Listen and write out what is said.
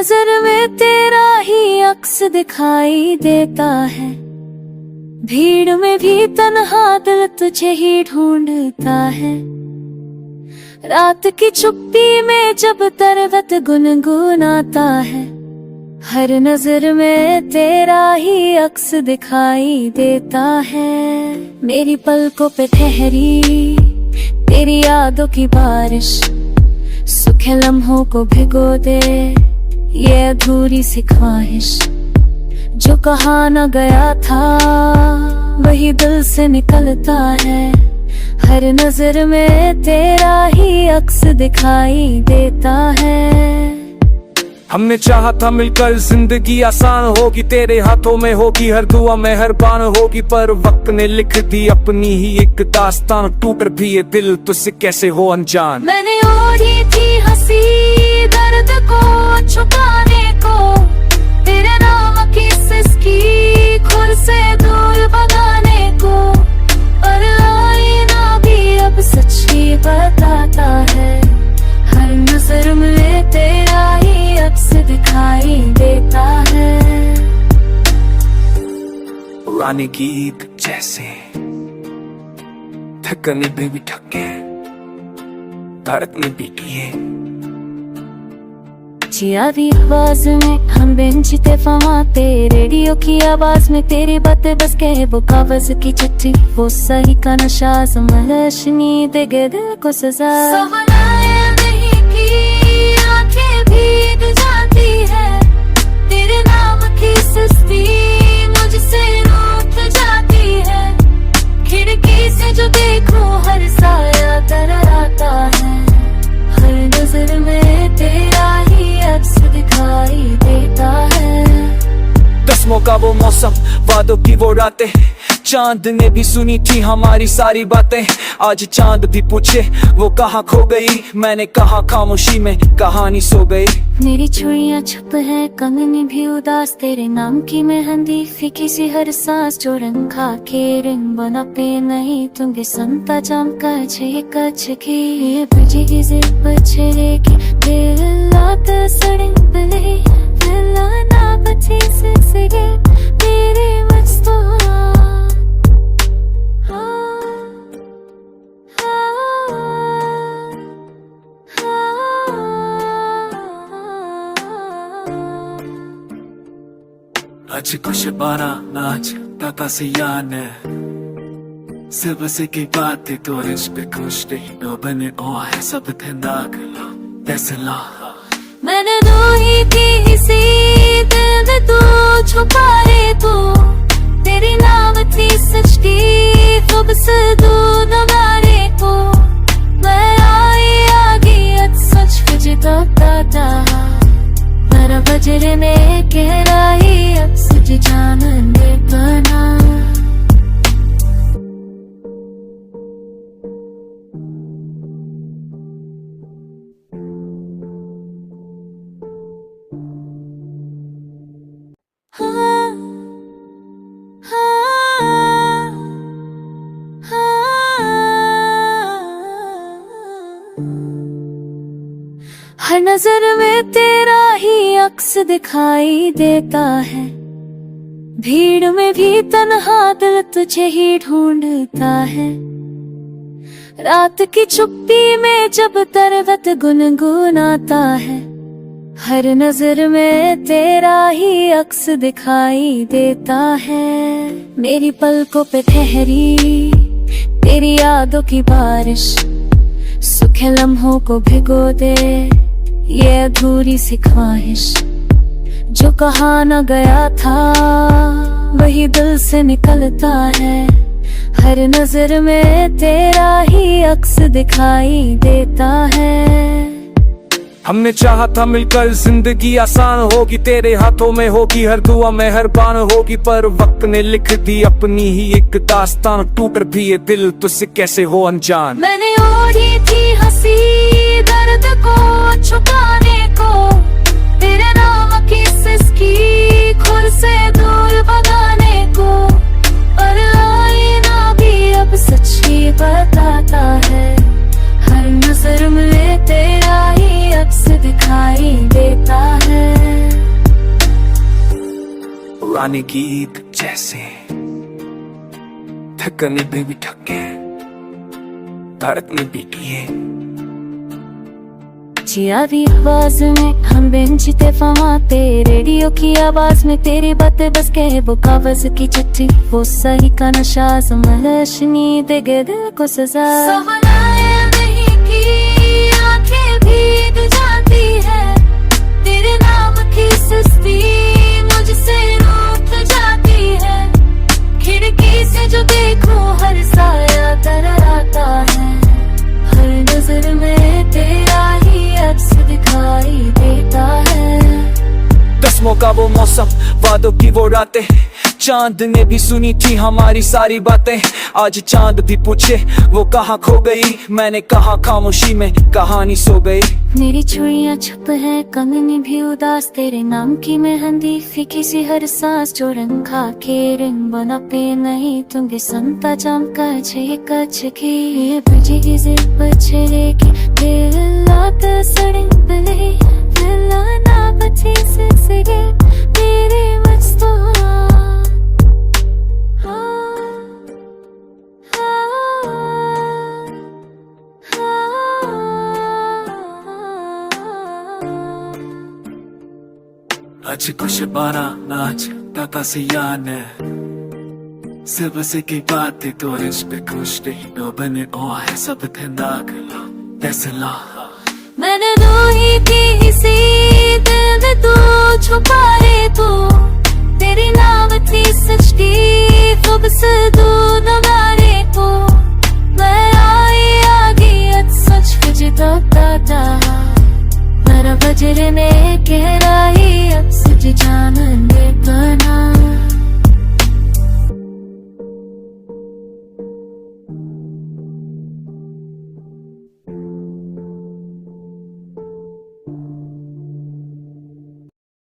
नजर में तेरा ही अक्स दिखाई देता है, भीड़ में भी तन्हा दिल तुझे ही ढूंढता है। रात की चुप्पी में जब दर्द गुनगुनाता है, हर नजर में तेरा ही अक्स दिखाई देता है। मेरी पलकों पे ठहरी तेरी यादों की बारिश, सूखे लम्हों को भिगो दे ये अधूरी सी ख्वाहिश। जो कहा न गया था वही दिल से निकलता है, हर नजर में तेरा ही अक्स दिखाई देता है। हमने चाहा था मिलकर जिंदगी आसान होगी, तेरे हाथों में होगी हर दुआ मेहरबान होगी, पर वक्त ने लिख दी अपनी ही एक दास्तान। टूट भी ये दिल तुझसे कैसे हो अनजान। मैंने ओढ़ी थी हंसी दर्द को छुपाने को, तेरे नाम की सिसकी खुद से दूर भगाने को, पर आईना भी अब सच्ची बताता है, हर नजर में तेरा ही अक्स दिखाई देता है। पुराने गीत जैसे थकने पे भी थके, धड़कने भी किए जिया दी आवाज में हम बेंचते फमाते, रेडियो की आवाज में तेरी बातें बस कहे वो कागज की चिट्ठी, वो सही का नशा समझनी देगे दिल को सजा। नहीं की आंखें भीग जाती है, तेरे नाम की सुस्ती मुझसे रूठ जाती है। खिड़की से जो देखूं हर साया तरराता है, हर नजर में तेरा ही अक्स दिखाई देता है। कस्मों का वो मौसम, वादों की वो रातें, चांद ने भी सुनी थी हमारी सारी बातें। आज चांद भी पूछे वो कहाँ खो गई, मैंने कहा खामोशी में कहानी सो गई। मेरी छुइयां छुप है कंगनी भी उदास, तेरे नाम की मेहंदी फीकी सी हर सांस, जो रंग खा के रंग बना पे नहीं तुंगे संता जाम का कछ की ये बजी की जिप छेरे की दिल लात सड़े बले ना बची से मेरे मस्तो आज कुछ बारा आज ताता से यान है, सब से की बातें तो इस पे खुश नहीं नो बने ओ है सब थे नागला फैसला। मैंने रोई थी इसी दिल में तू छुपा रे तू, तेरी नाम थी सच की खूब से दूर नवारे को। मैं आई आगे आज सच कुछ कहता मेरा बजरने कह रहा ही अब सच जानने बना। हर नजर में तेरा ही अक्स दिखाई देता है, भीड़ में भी तन्हा दिल तुझे ही ढूंढता है। रात की चुप्पी में जब दर्द गुनगुनाता है, हर नजर में तेरा ही अक्स दिखाई देता है। मेरी पलकों पे ठहरी तेरी यादों की बारिश, सूखे लम्हों को भिगो दे ये अधूरी सी ख्वाहिश। जो कहा न गया था वही दिल से निकलता है, हर नजर में तेरा ही अक्स दिखाई देता है। हमने चाहा था मिलकर जिंदगी आसान होगी, तेरे हाथों में होगी हर दुआ मेहरबान होगी, पर वक्त ने लिख दी अपनी ही एक दास्तान। टूट भी ये दिल तुझसे कैसे हो अनजान। मैंने ओढ़ी थी हंसी दर्द को छुपाने को, तेरे नाम की सिसकी खुद से दूर भगाने को, पर आईना भी अब सच्ची बताता है, हर नजर में तेरा ही अक्स दिखाई देता है। पुराने गीत जैसे थकने पे भी थके, धड़कने भी दिए। जिया भी आवाज में हम बेंचते फमाते, रेडियो की आवाज में तेरी बातें बस के, वो कागज की चिट्ठी वो सही का नशा, समझनी देगे दिल को सजा। नहीं की आंखें भीग जाती है, तेरे नाम की सुस्ती मुझसे रूठ जाती है। खिड़की से जो देखूं हर साया तरराता है, हर नजर में तेरा ही अक्स दिखाई देता है। दसमों का वो मौसम, वादों की वो रातें, चांद ने भी सुनी थी हमारी सारी बातें। आज चांद भी पूछे वो कहाँ खो गई, मैंने कहा खामोशी में कहानी सो गई। मेरी छुड़ियां छुप है, कंगनी भी उदास, तेरे नाम की मेहंदी फीकी सी हर सांस, जो रंग खा के रंग बना पे नहीं तुंगे संता चमका छे कच की, ये बजी जिप पछरे की दिल लात सड़क बले दिला ना बची से तेरे मस्तो आज कुछ बारा नाच ताता से यान सब से की बातें तो इस पे खुश नहीं तो बने ओ है सब धंधाक फैसला। मैंने दो ही थी इसी दिल में तू छुपा रे तू, तेरी नाम थी सच